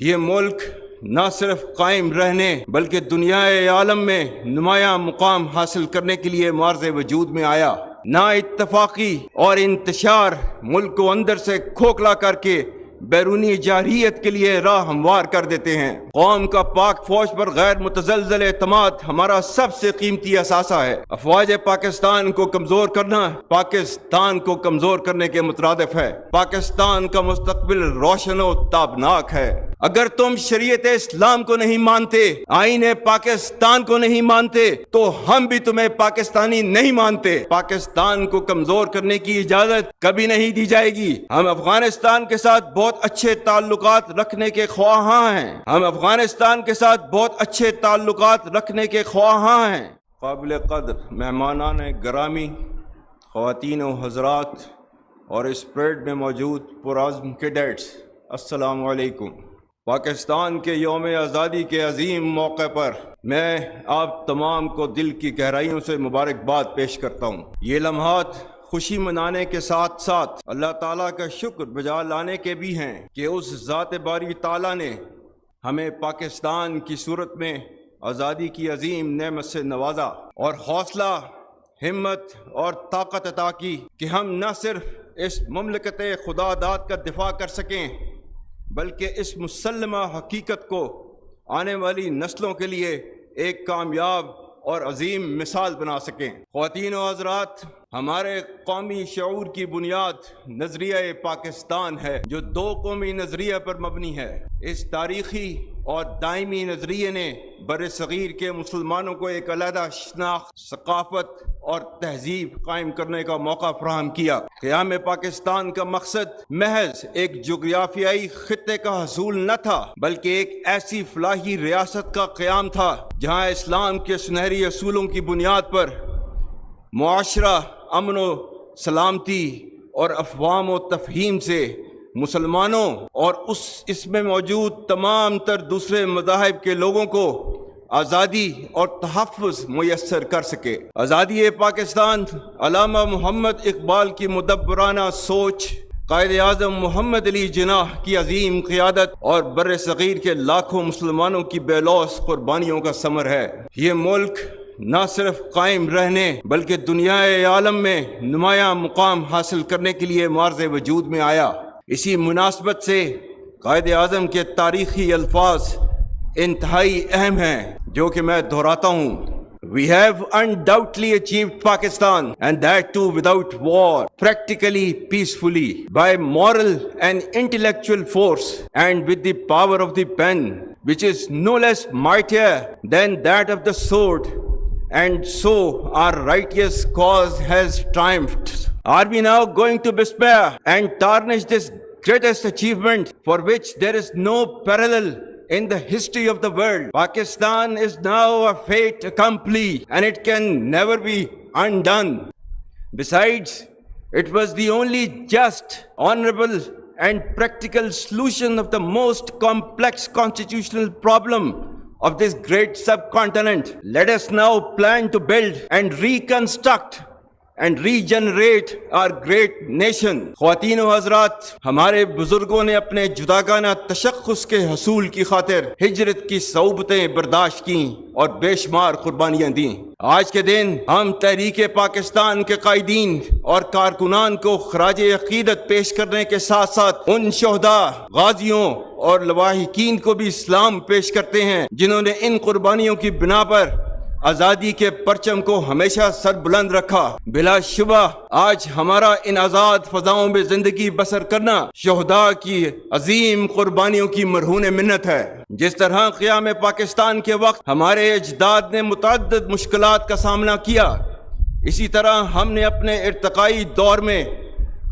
یہ ملک نہ صرف قائم رہنے بلکہ دنیا عالم میں نمایاں مقام حاصل کرنے کے لیے معرض وجود میں آیا۔ نا اتفاقی اور انتشار ملک کو اندر سے کھوکھلا کر کے بیرونی جارحیت کے لیے راہ ہموار کر دیتے ہیں۔ قوم کا پاک فوج پر غیر متزلزل اعتماد ہمارا سب سے قیمتی اثاثہ ہے۔ افواج پاکستان کو کمزور کرنا پاکستان کو کمزور کرنے کے مترادف ہے۔ پاکستان کا مستقبل روشن و تابناک ہے۔ اگر تم شریعت اسلام کو نہیں مانتے، آئین پاکستان کو نہیں مانتے، تو ہم بھی تمہیں پاکستانی نہیں مانتے۔ پاکستان کو کمزور کرنے کی اجازت کبھی نہیں دی جائے گی۔ ہم افغانستان کے ساتھ بہت اچھے تعلقات رکھنے کے خواہاں ہیں۔ قابل قدر مہمانان گرامی، خواتین و حضرات اور اس پریڈ میں موجود پرعزم کیڈٹس، السلام علیکم۔ پاکستان کے یوم آزادی کے عظیم موقع پر میں آپ تمام کو دل کی گہرائیوں سے مبارکباد پیش کرتا ہوں۔ یہ لمحات خوشی منانے کے ساتھ ساتھ اللہ تعالیٰ کا شکر بجا لانے کے بھی ہیں کہ اس ذات باری تعالیٰ نے ہمیں پاکستان کی صورت میں آزادی کی عظیم نعمت سے نوازا اور حوصلہ، ہمت اور طاقت عطا کی کہ ہم نہ صرف اس مملکت خدا داد کا دفاع کر سکیں بلکہ اس مسلمہ حقیقت کو آنے والی نسلوں کے لیے ایک کامیاب اور عظیم مثال بنا سکیں۔ خواتین و حضرات، ہمارے قومی شعور کی بنیاد نظریہ پاکستان ہے جو دو قومی نظریہ پر مبنی ہے۔ اس تاریخی اور دائمی نظریے نے بر صغیر کے مسلمانوں کو ایک علیحدہ شناخت، ثقافت اور تہذیب قائم کرنے کا موقع فراہم کیا۔ قیام پاکستان کا مقصد محض ایک جغرافیائی خطے کا حصول نہ تھا بلکہ ایک ایسی فلاحی ریاست کا قیام تھا جہاں اسلام کے سنہری اصولوں کی بنیاد پر معاشرہ امن و سلامتی اور افہام و تفہیم سے مسلمانوں اور اس میں موجود تمام تر دوسرے مذاہب کے لوگوں کو آزادی اور تحفظ میسر کر سکے۔ آزادی پاکستان علامہ محمد اقبال کی مدبرانہ سوچ، قائد اعظم محمد علی جناح کی عظیم قیادت اور بر صغیر کے لاکھوں مسلمانوں کی بے لوث قربانیوں کا ثمر ہے۔ یہ ملک نہ صرف قائم رہنے بلکہ دنیا عالم میں نمایاں مقام حاصل کرنے کے لیے معرض وجود میں آیا۔ اسی مناسبت سے قائد اعظم کے تاریخی الفاظ انتہائی اہم ہیں جو کہ میں دہراتا ہوں۔ We have undoubtedly achieved Pakistan, and that too without war, practically peacefully, by moral and intellectual force, and with the power of the pen, which is no less mightier than that of the sword. And so our righteous cause has triumphed. Are we now going to despair and tarnish this greatest achievement for which there is no parallel in the history of the world? Pakistan is now a fait accompli and it can never be undone. Besides, it was the only just, honorable and practical solution of the most complex constitutional problem of this great subcontinent. Let us now plan to build and reconstruct and regenerate our great nation. خواتین و حضرات، ہمارے بزرگوں نے اپنے جداگانہ تشخص کے حصول کی خاطر ہجرت کی صعوبتیں برداشت کیں اور بے شمار قربانیاں دیں۔ آج کے دن ہم تحریک پاکستان کے قائدین اور کارکنان کو خراج عقیدت پیش کرنے کے ساتھ ساتھ ان شہداء، غازیوں اور لواحقین کو بھی سلام پیش کرتے ہیں جنہوں نے ان قربانیوں کی بنا پر آزادی کے پرچم کو ہمیشہ سر بلند رکھا۔ بلا شبہ آج ہمارا ان آزاد فضاؤں میں زندگی بسر کرنا شہداء کی عظیم قربانیوں کی مرہون منت ہے۔ جس طرح قیام پاکستان کے وقت ہمارے اجداد نے متعدد مشکلات کا سامنا کیا، اسی طرح ہم نے اپنے ارتقائی دور میں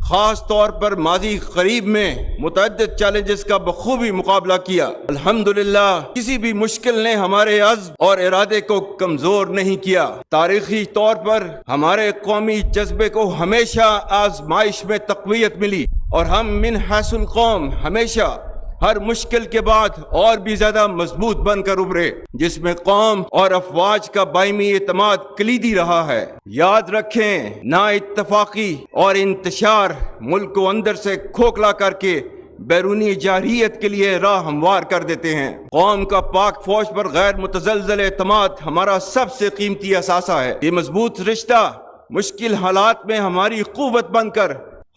خاص طور پر ماضی قریب میں متعدد چیلنجز کا بخوبی مقابلہ کیا۔ الحمدللہ کسی بھی مشکل نے ہمارے عزم اور ارادے کو کمزور نہیں کیا۔ تاریخی طور پر ہمارے قومی جذبے کو ہمیشہ آزمائش میں تقویت ملی اور ہم من حیث القوم ہمیشہ ہر مشکل کے بعد اور بھی زیادہ مضبوط بن کر ابھرے، جس میں قوم اور افواج کا باہمی اعتماد کلیدی رہا ہے۔ یاد رکھیں، نا اتفاقی اور انتشار ملک کو اندر سے کھوکھلا کر کے بیرونی جارحیت کے لیے راہ ہموار کر دیتے ہیں۔ قوم کا پاک فوج پر غیر متزلزل اعتماد ہمارا سب سے قیمتی اثاثہ ہے۔ یہ مضبوط رشتہ مشکل حالات میں ہماری قوت بن کر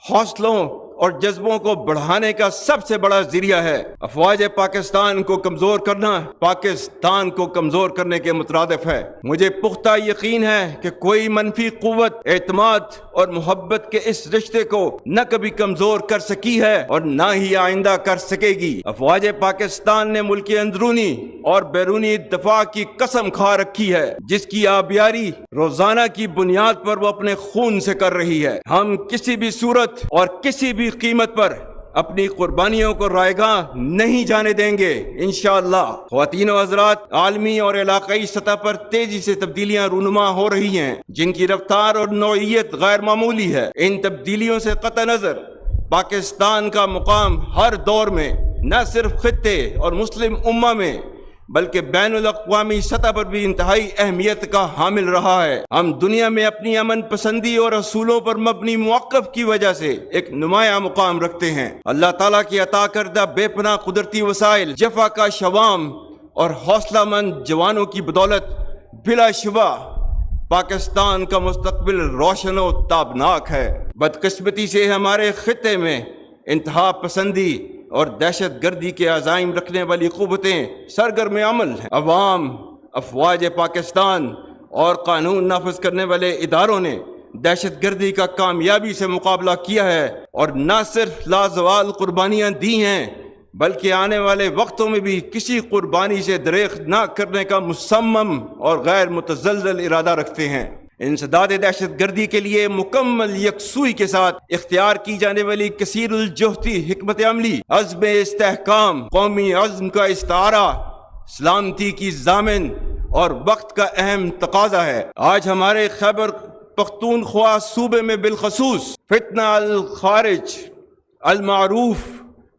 حوصلوں اور جذبوں کو بڑھانے کا سب سے بڑا ذریعہ ہے۔ افواج پاکستان کو کمزور کرنا پاکستان کو کمزور کرنے کے مترادف ہے۔ مجھے پختہ یقین ہے کہ کوئی منفی قوت اعتماد اور محبت کے اس رشتے کو نہ کبھی کمزور کر سکی ہے اور نہ ہی آئندہ کر سکے گی۔ افواج پاکستان نے ملک اندرونی اور بیرونی دفاع کی قسم کھا رکھی ہے، جس کی آبیاری روزانہ کی بنیاد پر وہ اپنے خون سے کر رہی ہے۔ ہم کسی بھی صورت اور کسی بھی قیمت پر اپنی قربانیوں کو رائیگاں نہیں جانے دیں گے انشاءاللہ۔ خواتین و حضرات، عالمی اور علاقائی سطح پر تیزی سے تبدیلیاں رونما ہو رہی ہیں، جن کی رفتار اور نوعیت غیر معمولی ہے۔ ان تبدیلیوں سے قطع نظر پاکستان کا مقام ہر دور میں نہ صرف خطے اور مسلم امہ میں بلکہ بین الاقوامی سطح پر بھی انتہائی اہمیت کا حامل رہا ہے۔ ہم دنیا میں اپنی امن پسندی اور اصولوں پر مبنی موقف کی وجہ سے ایک نمایاں مقام رکھتے ہیں۔ اللہ تعالیٰ کی عطا کردہ بے پناہ قدرتی وسائل، جفا کا شوام اور حوصلہ مند جوانوں کی بدولت بلا شبہ پاکستان کا مستقبل روشن و تابناک ہے۔ بدقسمتی سے ہمارے خطے میں انتہا پسندی اور دہشت گردی کے عزائم رکھنے والی قوتیں سرگرم عمل ہیں۔ عوام، افواج پاکستان اور قانون نافذ کرنے والے اداروں نے دہشت گردی کا کامیابی سے مقابلہ کیا ہے اور نہ صرف لازوال قربانیاں دی ہیں بلکہ آنے والے وقتوں میں بھی کسی قربانی سے دریغ نہ کرنے کا مصمم اور غیر متزلزل ارادہ رکھتے ہیں۔ انسداد دہشت گردی کے لیے مکمل یکسوئی کے ساتھ اختیار کی جانے والی کثیر الجہتی حکمت عملی، عزم استحکام، قومی عزم کا استعارہ، سلامتی کی ضامن اور وقت کا اہم تقاضا ہے۔ آج ہمارے خیبر پختونخوا صوبے میں بالخصوص فتنہ الخارج المعروف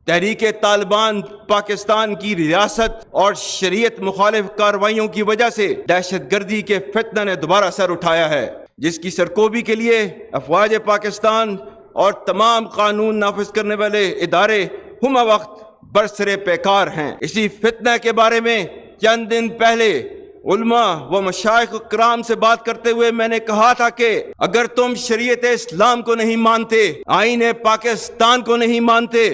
تحریک طالبان پاکستان کی ریاست اور شریعت مخالف کارروائیوں کی وجہ سے دہشت گردی کے فتنہ نے دوبارہ سر اٹھایا ہے، جس کی سرکوبی کے لیے افواج پاکستان اور تمام قانون نافذ کرنے والے ادارے ہمہ وقت برسر پیکار ہیں۔ اسی فتنہ کے بارے میں چند دن پہلے علماء و مشائخ کرام سے بات کرتے ہوئے میں نے کہا تھا کہ اگر تم شریعت اسلام کو نہیں مانتے، آئین پاکستان کو نہیں مانتے،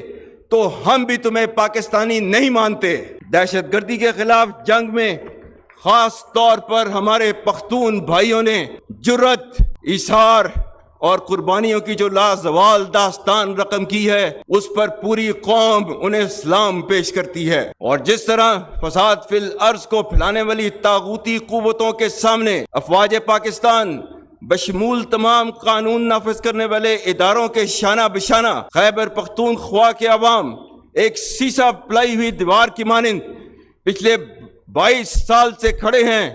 تو ہم بھی تمہیں پاکستانی نہیں مانتے۔ دہشت گردی کے خلاف جنگ میں خاص طور پر ہمارے پختون بھائیوں نے جرأت، ایثار اور قربانیوں کی جو لازوال داستان رقم کی ہے، اس پر پوری قوم انہیں سلام پیش کرتی ہے۔ اور جس طرح فساد فی الارض کو پھیلانے والی طاغوتی قوتوں کے سامنے افواج پاکستان بشمول تمام قانون نافذ کرنے والے اداروں کے شانہ بشانہ خیبر پختونخوا کے عوام ایک سیسا پلائی ہوئی دیوار کی مانند پچھلے 22 سال سے کھڑے ہیں،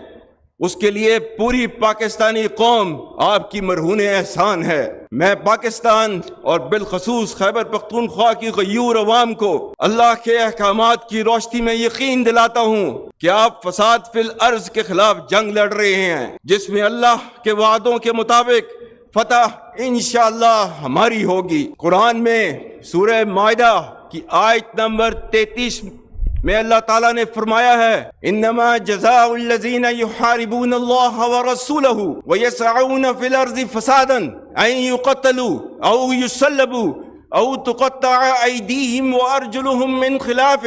اس کے لیے پوری پاکستانی قوم آپ کی مرہون احسان ہے۔ میں پاکستان اور بالخصوص خیبر پختونخوا کی غیور عوام کو اللہ کے احکامات کی روشنی میں یقین دلاتا ہوں کہ آپ فساد فی الارض کے خلاف جنگ لڑ رہے ہیں، جس میں اللہ کے وعدوں کے مطابق فتح انشاءاللہ ہماری ہوگی۔ قرآن میں سورہ مائدہ کی آیت نمبر 33 میں اللہ تعالیٰ نے فرمایا ہے، انما جزاء الذین یحاربون اللہ ورسولہ ویسعون فی الارض فسادا ان یقتلوا او یصلبوا او تقطع ایدیہم وارجلہم من خلاف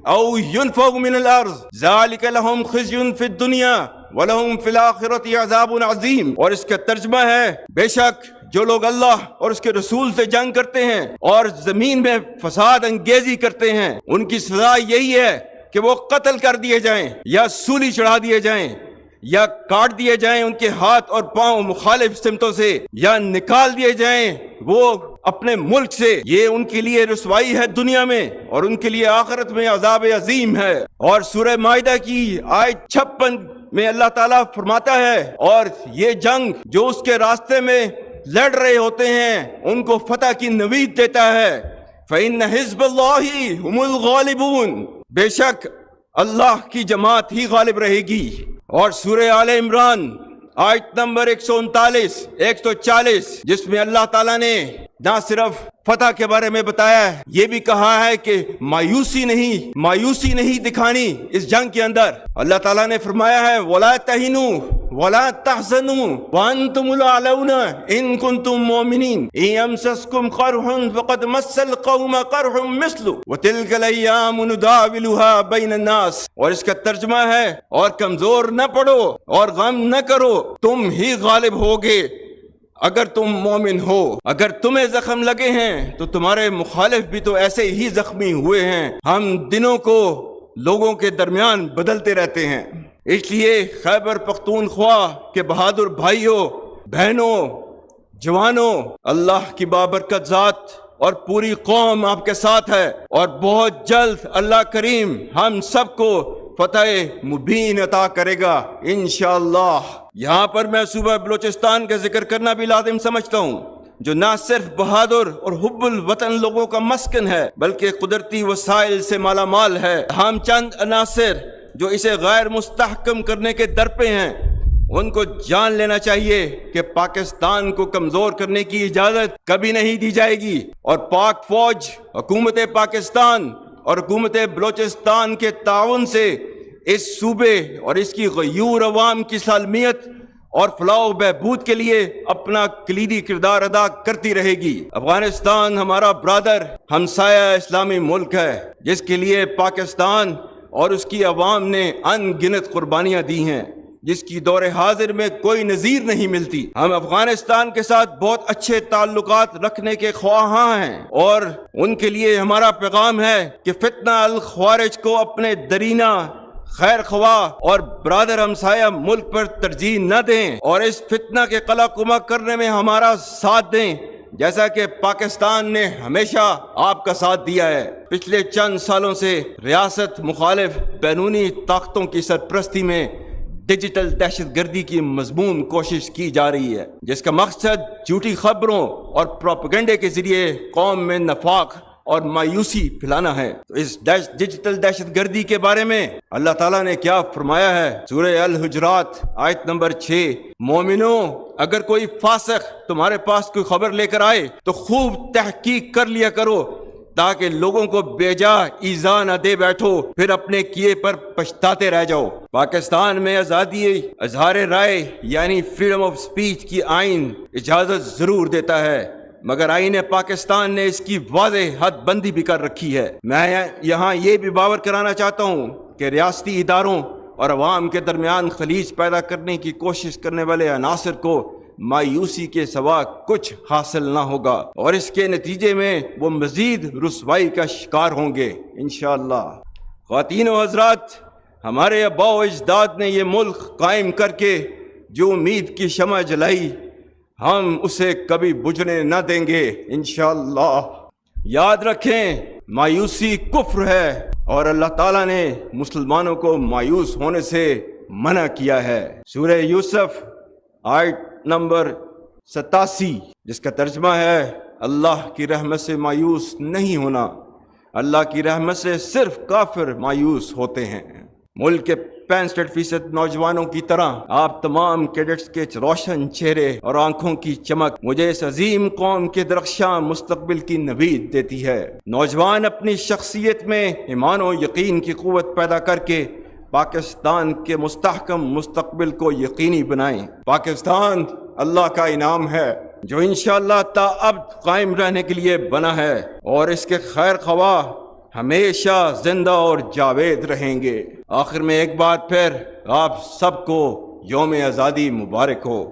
او ینفوا من الارض ذالک لہم خزی فی الدنیا وَلَهُمْ فِي الْآخِرَةِ عَذَابٌ عَظِيمٌ۔ اور اس کا ترجمہ ہے، بے شک جو لوگ اللہ اور اس کے رسول سے جنگ کرتے ہیں اور زمین میں فساد انگیزی کرتے ہیں، ان کی سزا یہی ہے کہ وہ قتل کر دیے جائیں یا سولی چڑھا دیے جائیں یا کاٹ دیے جائیں ان کے ہاتھ اور پاؤں مخالف سمتوں سے، یا نکال دیے جائیں وہ اپنے ملک سے۔ یہ ان کے لیے رسوائی ہے دنیا میں اور ان کے لیے آخرت میں عذاب عظیم ہے۔ اور سورہ مائدہ کی آیت 56 میں اللہ تعالیٰ فرماتا ہے، اور یہ جنگ جو اس کے راستے میں لڑ رہے ہوتے ہیں ان کو فتح کی نوید دیتا ہے، فَإِنَّ حِزْبَ اللَّهِ هُمُ الْغَالِبُونَ، بے شک اللہ کی جماعت ہی غالب رہے گی۔ اور سورہ آل عمران آیت نمبر 139 140، جس میں اللہ تعالیٰ نے نہ صرف فتح کے بارے میں بتایا ہے، یہ بھی کہا ہے کہ مایوسی نہیں دکھانی اس جنگ کے اندر۔ اللہ تعالیٰ نے فرمایا ہے وَلَا تَهِنُوا وَلَا تَحْزَنُوا وَأَنْتُمُ الْأَعْلَوْنَ إِن كُنتُم مُّؤْمِنِينَ إِن يَمْسَسْكُمْ قَرْحٌ فَقَدْ مَسَّ الْقَوْمَ قَرْحٌ مِثْلُهُ وَتِلْكَ الْأَيَّامُ نُدَاوِلُهَا بَيْنَ النَّاسِ، اور اس کا ترجمہ ہے اور کمزور نہ پڑو اور غم نہ کرو، تم ہی غالب ہوگے اگر تم مومن ہو۔ اگر تمہیں زخم لگے ہیں تو تمہارے مخالف بھی تو ایسے ہی زخمی ہوئے ہیں۔ ہم دنوں کو لوگوں کے درمیان بدلتے رہتے ہیں، اس لیے خیبر پختونخوا کے بہادر بھائیوں بہنوں جوانوں، اللہ کی بابرکت ذات اور پوری قوم آپ کے ساتھ ہے، اور بہت جلد اللہ کریم ہم سب کو فتح مبین عطا کرے گا انشاءاللہ۔ یہاں پر میں صوبہ بلوچستان کا ذکر کرنا بھی لازم سمجھتا ہوں، جو نہ صرف بہادر اور حب الوطن لوگوں کا مسکن ہے بلکہ قدرتی وسائل سے مالا مال ہے۔ ہم چند عناصر جو اسے غیر مستحکم کرنے کے در پہ ہیں، ان کو جان لینا چاہیے کہ پاکستان کو کمزور کرنے کی اجازت کبھی نہیں دی جائے گی، اور پاک فوج، حکومت پاکستان اور حکومت بلوچستان کے تعاون سے اس صوبے اور اس کی غیور عوام کی سالمیت اور فلاح و بہبود کے لیے اپنا کلیدی کردار ادا کرتی رہے گی۔ افغانستان ہمارا برادر ہمسایہ اسلامی ملک ہے، جس کے لیے پاکستان اور اس کی عوام نے ان گنت قربانیاں دی ہیں، جس کی دور حاضر میں کوئی نظیر نہیں ملتی۔ ہم افغانستان کے ساتھ بہت اچھے تعلقات رکھنے کے خواہاں ہیں، اور ان کے لیے ہمارا پیغام ہے کہ فتنہ الخوارج کو اپنے درینہ خیر خواہ اور برادر ہمسایہ ملک پر ترجیح نہ دیں، اور اس فتنہ کے قلع قمع کرنے میں ہمارا ساتھ دیں، جیسا کہ پاکستان نے ہمیشہ آپ کا ساتھ دیا ہے۔ پچھلے چند سالوں سے ریاست مخالف بیرونی طاقتوں کی سرپرستی میں ڈیجیٹل دہشت گردی کی مضموم کوشش کی جا رہی ہے، جس کا مقصد جھوٹی خبروں اور پروپیگنڈے کے ذریعے قوم میں نفاق اور مایوسی پھیلانا ہے۔ تو اس ڈیجیٹل دہشت گردی کے بارے میں اللہ تعالیٰ نے کیا فرمایا ہے؟ سورہ الحجرات آیت نمبر 6، مومنوں اگر کوئی فاسق تمہارے پاس کوئی خبر لے کر آئے تو خوب تحقیق کر لیا کرو، تاکہ لوگوں کو بے جا ایذا نہ دے بیٹھو، پھر اپنے کیے پر پچھتاتے رہ جاؤ۔ پاکستان میں آزادی اظہار رائے یعنی فریڈم آف سپیچ کی آئین اجازت ضرور دیتا ہے، مگر آئین پاکستان نے اس کی واضح حد بندی بھی کر رکھی ہے۔ میں یہاں یہ بھی باور کرانا چاہتا ہوں کہ ریاستی اداروں اور عوام کے درمیان خلیج پیدا کرنے کی کوشش کرنے والے عناصر کو مایوسی کے سوا کچھ حاصل نہ ہوگا، اور اس کے نتیجے میں وہ مزید رسوائی کا شکار ہوں گے انشاءاللہ۔ خواتین و حضرات، ہمارے آباء و اجداد نے یہ ملک قائم کر کے جو امید کی شمع جلائی، ہم اسے کبھی بجھنے نہ دیں گے انشاءاللہ۔ یاد رکھیں، مایوسی کفر ہے، اور اللہ تعالیٰ نے مسلمانوں کو مایوس ہونے سے منع کیا ہے۔ سورہ یوسف آیت نمبر 87، جس کا ترجمہ ہے اللہ کی رحمت سے مایوس نہیں ہونا، اللہ کی رحمت سے صرف کافر مایوس ہوتے ہیں۔ ملک کے 65% نوجوانوں کی طرح آپ تمام کیڈٹس کے روشن چہرے اور آنکھوں کی چمک مجھے اس عظیم قوم کے درخشاں مستقبل کی نوید دیتی ہے۔ نوجوان اپنی شخصیت میں ایمان و یقین کی قوت پیدا کر کے پاکستان کے مستحکم مستقبل کو یقینی بنائیں۔ پاکستان اللہ کا انعام ہے جو انشاءاللہ تا ابد قائم رہنے کے لیے بنا ہے، اور اس کے خیر خواہ ہمیشہ زندہ اور جاوید رہیں گے۔ آخر میں ایک بار پھر آپ سب کو یوم آزادی مبارک ہو۔